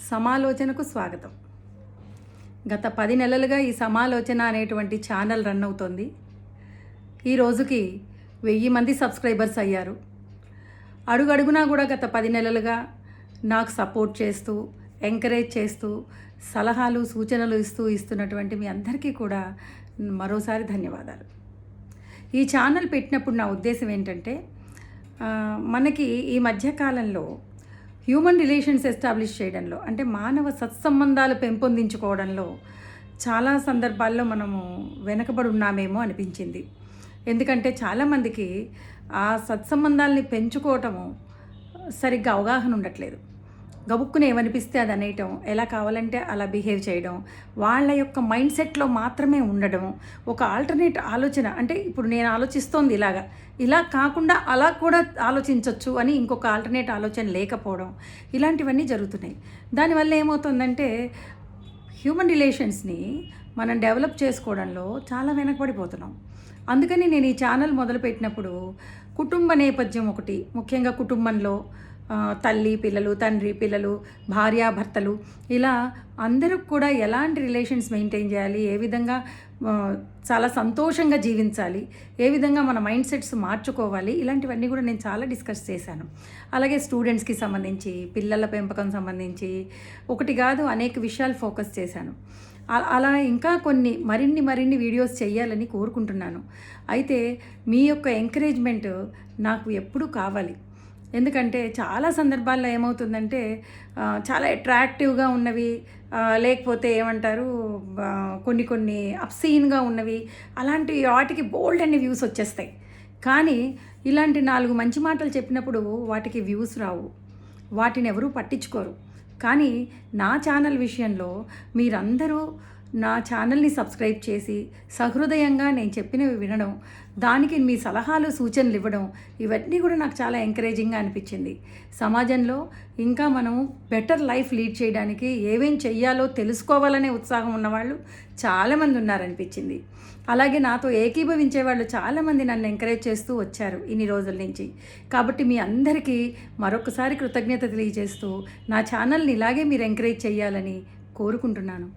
సమాలోచనకు స్వాగతం. గత 10 నెలలుగా ఈ సమాలోచన అనేటువంటి ఛానల్ రన్ అవుతోంది. ఈ రోజుకి 1000 మంది సబ్స్క్రైబర్స్ అయ్యారు. అడుగడుగునా కూడా గత 10 నెలలుగా నాకు సపోర్ట్ చేస్తూ, ఎంకరేజ్ చేస్తూ, సలహాలు సూచనలు ఇస్తున్నటువంటి మీ అందరికీ కూడా మరోసారి ధన్యవాదాలు. ఈ ఛానల్ పెట్టినప్పుడు నా ఉద్దేశం ఏంటంటే, మనకి ఈ మధ్యకాలంలో హ్యూమన్ రిలేషన్స్ ఎస్టాబ్లిష్ చేయడంలో, అంటే మానవ సత్సంబంధాలు పెంపొందించుకోవడంలో చాలా సందర్భాల్లో మనము వెనకబడి ఉన్నామేమో అనిపించింది. ఎందుకంటే చాలామందికి ఆ సత్సంబంధాలని పెంచుకోవటము సరిగ్గా అవగాహన ఉండట్లేదు. గబుక్కుని ఏమనిపిస్తే అది అనేయటం, ఎలా కావాలంటే అలా బిహేవ్ చేయడం, వాళ్ళ యొక్క మైండ్ సెట్లో మాత్రమే ఉండడం, ఒక ఆల్టర్నేట్ ఆలోచన, అంటే ఇప్పుడు నేను ఆలోచిస్తోంది ఇలా కాకుండా అలా కూడా ఆలోచించవచ్చు అని ఇంకొక ఆల్టర్నేట్ ఆలోచన లేకపోవడం, ఇలాంటివన్నీ జరుగుతున్నాయి. దానివల్ల ఏమవుతుందంటే హ్యూమన్ రిలేషన్స్ని మనం డెవలప్ చేసుకోవడంలో చాలా వెనకబడిపోతున్నాం. అందుకని నేను ఈ ఛానల్ మొదలుపెట్టినప్పుడు కుటుంబ నేపథ్యం ఒకటి, ముఖ్యంగా కుటుంబంలో తల్లి పిల్లలు, తండ్రి పిల్లలు, భార్యాభర్తలు, ఇలా అందరూ కూడా ఎలాంటి రిలేషన్స్ మెయింటైన్ చేయాలి, ఏ విధంగా చాలా సంతోషంగా జీవించాలి, ఏ విధంగా మన మైండ్ సెట్స్ మార్చుకోవాలి, ఇలాంటివన్నీ కూడా నేను చాలా డిస్కస్ చేశాను. అలాగే స్టూడెంట్స్కి సంబంధించి, పిల్లల పెంపకం సంబంధించి ఒకటి కాదు అనేక విషయాలు ఫోకస్ చేశాను. అలా ఇంకా మరిన్ని వీడియోస్ చేయాలని కోరుకుంటున్నాను. అయితే మీ యొక్క ఎంకరేజ్మెంట్ నాకు ఎప్పుడూ కావాలి. ఎందుకంటే చాలా సందర్భాల్లో ఏమవుతుందంటే చాలా అట్రాక్టివ్గా ఉన్నవి, లేకపోతే ఏమంటారు కొన్ని అబ్సీన్గా ఉన్నవి, అలాంటి వాటికి బోల్డ్ అన్ని వ్యూస్ వచ్చేస్తాయి. కానీ ఇలాంటి 4 మంచి మాటలు చెప్పినప్పుడు వాటికి వ్యూస్ రావు, వాటిని ఎవరూ పట్టించుకోరు. కానీ నా ఛానల్ విషయంలో మీరందరూ నా ఛానల్ని సబ్స్క్రైబ్ చేసి సహృదయంగా నేను చెప్పినవి వినడం, దానికి మీ సలహాలు సూచనలు ఇవ్వడం, ఇవన్నీ కూడా నాకు చాలా ఎంకరేజింగ్గా అనిపించింది. సమాజంలో ఇంకా మనం బెటర్ లైఫ్ లీడ్ చేయడానికి ఏమేం చెయ్యాలో తెలుసుకోవాలనే ఉత్సాహం ఉన్నవాళ్ళు చాలామంది ఉన్నారనిపించింది. అలాగే నాతో ఏకీభవించే వాళ్ళు చాలామంది నన్ను ఎంకరేజ్ చేస్తూ వచ్చారు ఇన్ని రోజుల నుంచి. కాబట్టి మీ అందరికీ మరొకసారి కృతజ్ఞత తెలియజేస్తూ నా ఛానల్ని ఇలాగే మీరు ఎంకరేజ్ చేయాలని కోరుకుంటున్నాను.